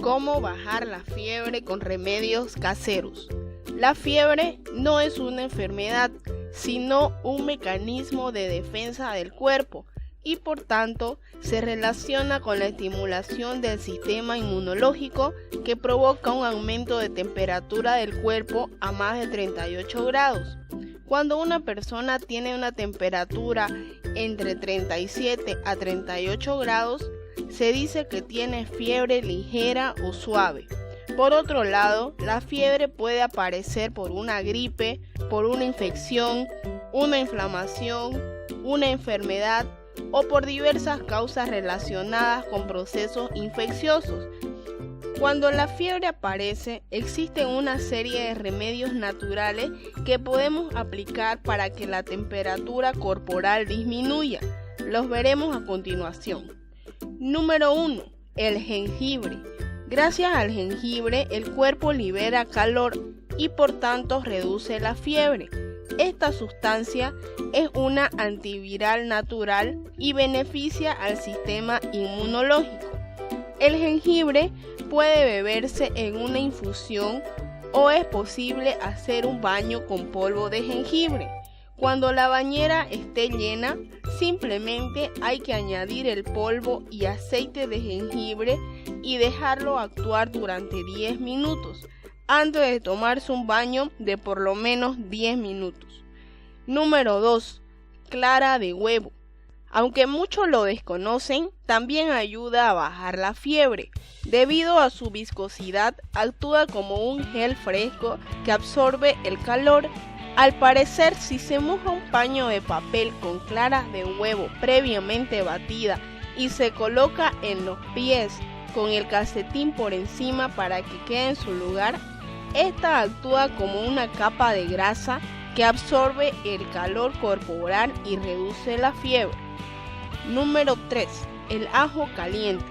¿Cómo bajar la fiebre con remedios caseros? La fiebre no es una enfermedad, sino un mecanismo de defensa del cuerpo y por tanto se relaciona con la estimulación del sistema inmunológico que provoca un aumento de temperatura del cuerpo a más de 38 grados. Cuando una persona tiene una temperatura entre 37 a 38 grados, se dice que tiene fiebre ligera o suave. Por otro lado, la fiebre puede aparecer por una gripe, por una infección, una inflamación, una enfermedad o por diversas causas relacionadas con procesos infecciosos. Cuando la fiebre aparece, existen una serie de remedios naturales que podemos aplicar para que la temperatura corporal disminuya. Los veremos a continuación. Número 1. El jengibre. Gracias al jengibre, el cuerpo libera calor y por tanto reduce la fiebre. Esta sustancia es una antiviral natural y beneficia al sistema inmunológico. El jengibre puede beberse en una infusión o es posible hacer un baño con polvo de jengibre. Cuando la bañera esté llena, simplemente hay que añadir el polvo y aceite de jengibre y dejarlo actuar durante 10 minutos, antes de tomarse un baño de por lo menos 10 minutos. Número 2. Clara de huevo. Aunque muchos lo desconocen, también ayuda a bajar la fiebre. Debido a su viscosidad, actúa como un gel fresco que absorbe el calor. Al parecer, si se moja un paño de papel con claras de huevo previamente batida y se coloca en los pies con el calcetín por encima para que quede en su lugar, esta actúa como una capa de grasa que absorbe el calor corporal y reduce la fiebre. Número 3. El ajo caliente.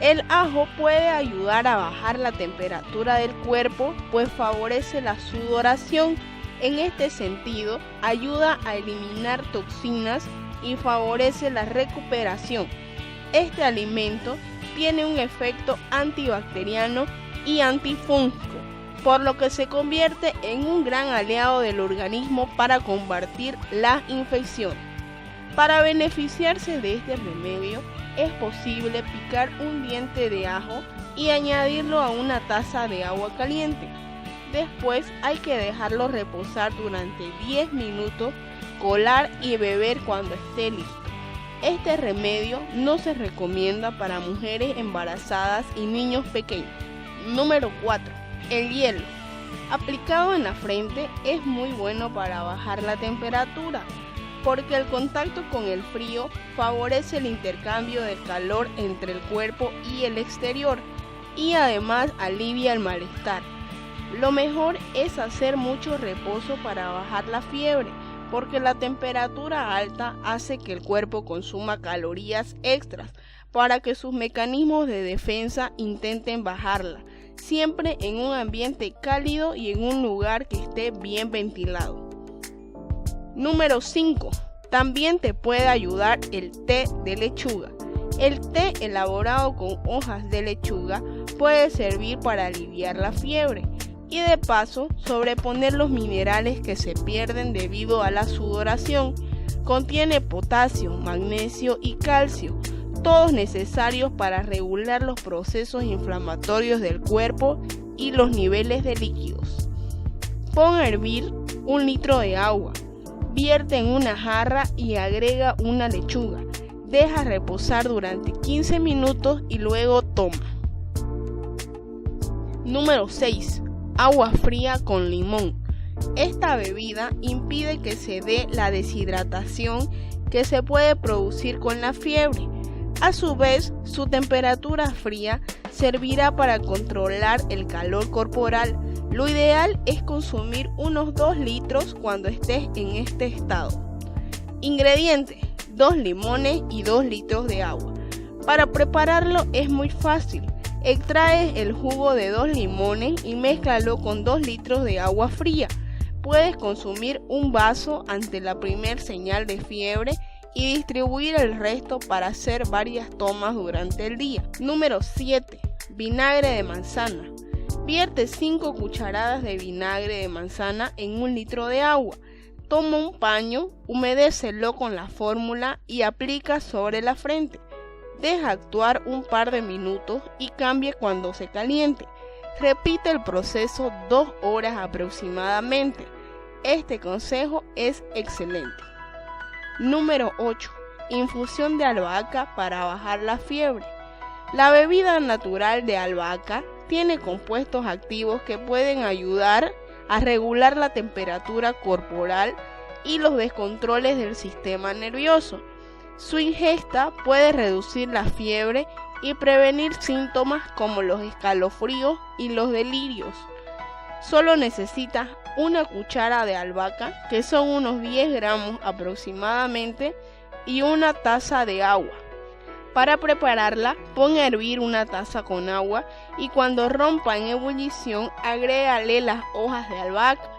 El ajo puede ayudar a bajar la temperatura del cuerpo, pues favorece la sudoración. En este sentido, ayuda a eliminar toxinas y favorece la recuperación. Este alimento tiene un efecto antibacteriano y antifúngico, por lo que se convierte en un gran aliado del organismo para combatir las infecciones. Para beneficiarse de este remedio, es posible picar un diente de ajo y añadirlo a una taza de agua caliente. Después hay que dejarlo reposar durante 10 minutos, colar y beber cuando esté listo. Este remedio no se recomienda para mujeres embarazadas y niños pequeños. Número 4. El hielo. Aplicado en la frente es muy bueno para bajar la temperatura, porque el contacto con el frío favorece el intercambio del calor entre el cuerpo y el exterior y además alivia el malestar. Lo mejor es hacer mucho reposo para bajar la fiebre, porque la temperatura alta hace que el cuerpo consuma calorías extras para que sus mecanismos de defensa intenten bajarla, siempre en un ambiente cálido y en un lugar que esté bien ventilado. Número 5. También te puede ayudar el té de lechuga. El té elaborado con hojas de lechuga puede servir para aliviar la fiebre y de paso sobreponer los minerales que se pierden debido a la sudoración. Contiene potasio, magnesio y calcio, todos necesarios para regular los procesos inflamatorios del cuerpo y los niveles de líquidos. Pon a hervir 1 litro de agua, vierte en una jarra y agrega una lechuga. Deja reposar durante 15 minutos y luego toma. Número 6. Agua fría con limón. Esta bebida impide que se dé la deshidratación que se puede producir con la fiebre. A su vez, su temperatura fría servirá para controlar el calor corporal. Lo ideal es consumir unos 2 litros cuando estés en este estado. Ingredientes: 2 limones y 2 litros de agua. Para prepararlo es muy fácil. Extraes el jugo de 2 limones y mézclalo con 2 litros de agua fría. Puedes consumir un vaso ante la primer señal de fiebre y distribuir el resto para hacer varias tomas durante el día. Número 7. Vinagre de manzana. Vierte 5 cucharadas de vinagre de manzana en 1 litro de agua. Toma un paño, humedécelo con la fórmula y aplica sobre la frente. Deja actuar un par de minutos y cambie cuando se caliente. Repite el proceso 2 horas aproximadamente. Este consejo es excelente. Número 8. Infusión de albahaca para bajar la fiebre. La bebida natural de albahaca tiene compuestos activos que pueden ayudar a regular la temperatura corporal y los descontroles del sistema nervioso. Su ingesta puede reducir la fiebre y prevenir síntomas como los escalofríos y los delirios. Solo necesitas 1 cuchara de albahaca, que son unos 10 gramos aproximadamente, y 1 taza de agua. Para prepararla, pon a hervir 1 taza con agua y cuando rompa en ebullición, agrégale las hojas de albahaca.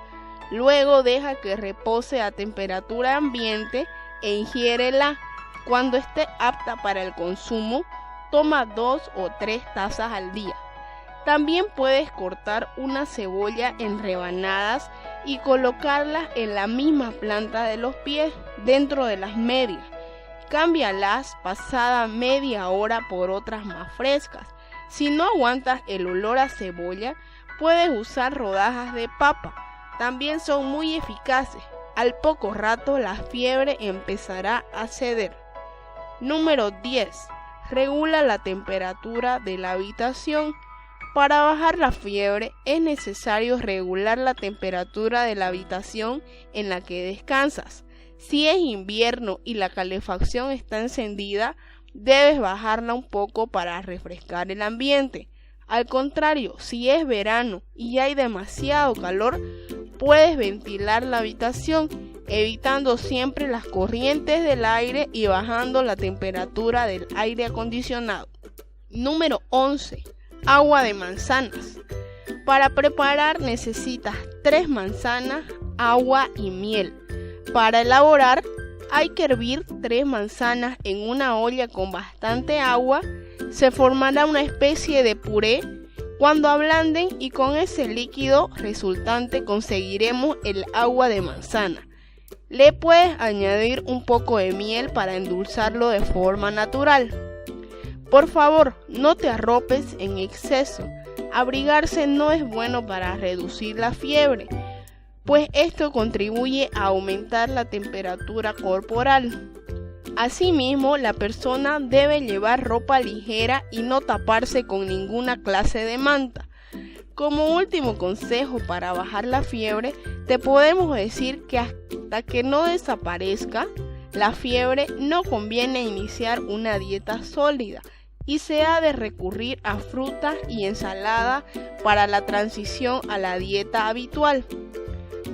Luego deja que repose a temperatura ambiente e ingiérela. Cuando esté apta para el consumo, toma 2 o 3 tazas al día. También puedes cortar una cebolla en rebanadas y colocarlas en la misma planta de los pies, dentro de las medias. Cámbialas pasada media hora por otras más frescas. Si no aguantas el olor a cebolla, puedes usar rodajas de papa. También son muy eficaces. Al poco rato la fiebre empezará a ceder. Número 10. Regula la temperatura de la habitación. Para bajar la fiebre es necesario regular la temperatura de la habitación en la que descansas. Si es invierno y la calefacción está encendida, debes bajarla un poco para refrescar el ambiente. Al contrario, si es verano y hay demasiado calor, puedes ventilar la habitación, evitando siempre las corrientes del aire y bajando la temperatura del aire acondicionado. Número 11. Agua de manzanas. Para preparar necesitas 3 manzanas, agua y miel. Para elaborar, hay que hervir 3 manzanas en una olla con bastante agua. Se formará una especie de puré cuando ablanden y con ese líquido resultante conseguiremos el agua de manzana. Le puedes añadir un poco de miel para endulzarlo de forma natural. Por favor, no te arropes en exceso. Abrigarse no es bueno para reducir la fiebre, pues esto contribuye a aumentar la temperatura corporal. Asimismo, la persona debe llevar ropa ligera y no taparse con ninguna clase de manta. Como último consejo para bajar la fiebre, te podemos decir que hasta que no desaparezca la fiebre no conviene iniciar una dieta sólida y se ha de recurrir a frutas y ensalada para la transición a la dieta habitual.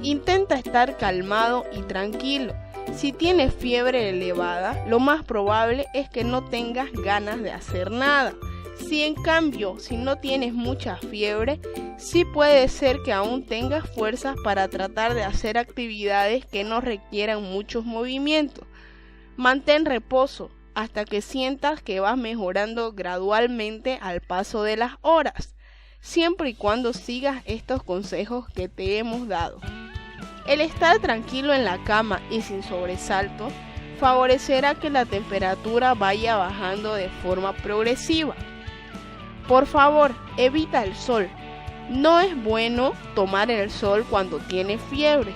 Intenta estar calmado y tranquilo. Si tienes fiebre elevada, lo más probable es que no tengas ganas de hacer nada. Si en cambio, si no tienes mucha fiebre, sí puede ser que aún tengas fuerzas para tratar de hacer actividades que no requieran muchos movimientos. Mantén reposo hasta que sientas que vas mejorando gradualmente al paso de las horas, siempre y cuando sigas estos consejos que te hemos dado. El estar tranquilo en la cama y sin sobresaltos favorecerá que la temperatura vaya bajando de forma progresiva. Por favor, evita el sol. No es bueno tomar el sol cuando tienes fiebre.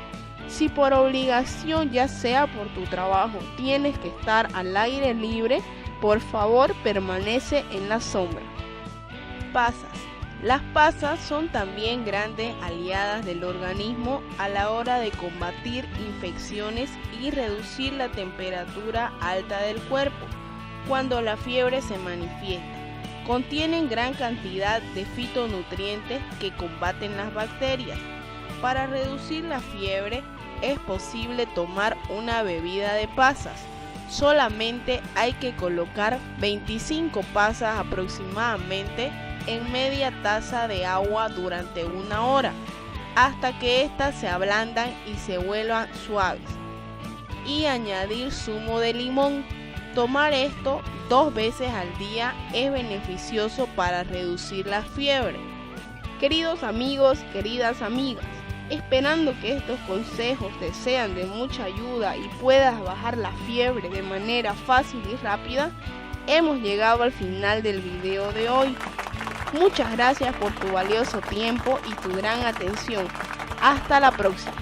Si por obligación, ya sea por tu trabajo, tienes que estar al aire libre, por favor permanece en la sombra. Pasas. Las pasas son también grandes aliadas del organismo a la hora de combatir infecciones y reducir la temperatura alta del cuerpo cuando la fiebre se manifiesta. Contienen gran cantidad de fitonutrientes que combaten las bacterias. Para reducir la fiebre es posible tomar una bebida de pasas. Solamente hay que colocar 25 pasas aproximadamente en media taza de agua durante 1 hora, hasta que éstas se ablandan y se vuelvan suaves, y añadir zumo de limón. Tomar esto 2 veces al día es beneficioso para reducir la fiebre. Queridos amigos, queridas amigas, esperando que estos consejos te sean de mucha ayuda y puedas bajar la fiebre de manera fácil y rápida, hemos llegado al final del video de hoy. Muchas gracias por tu valioso tiempo y tu gran atención. Hasta la próxima.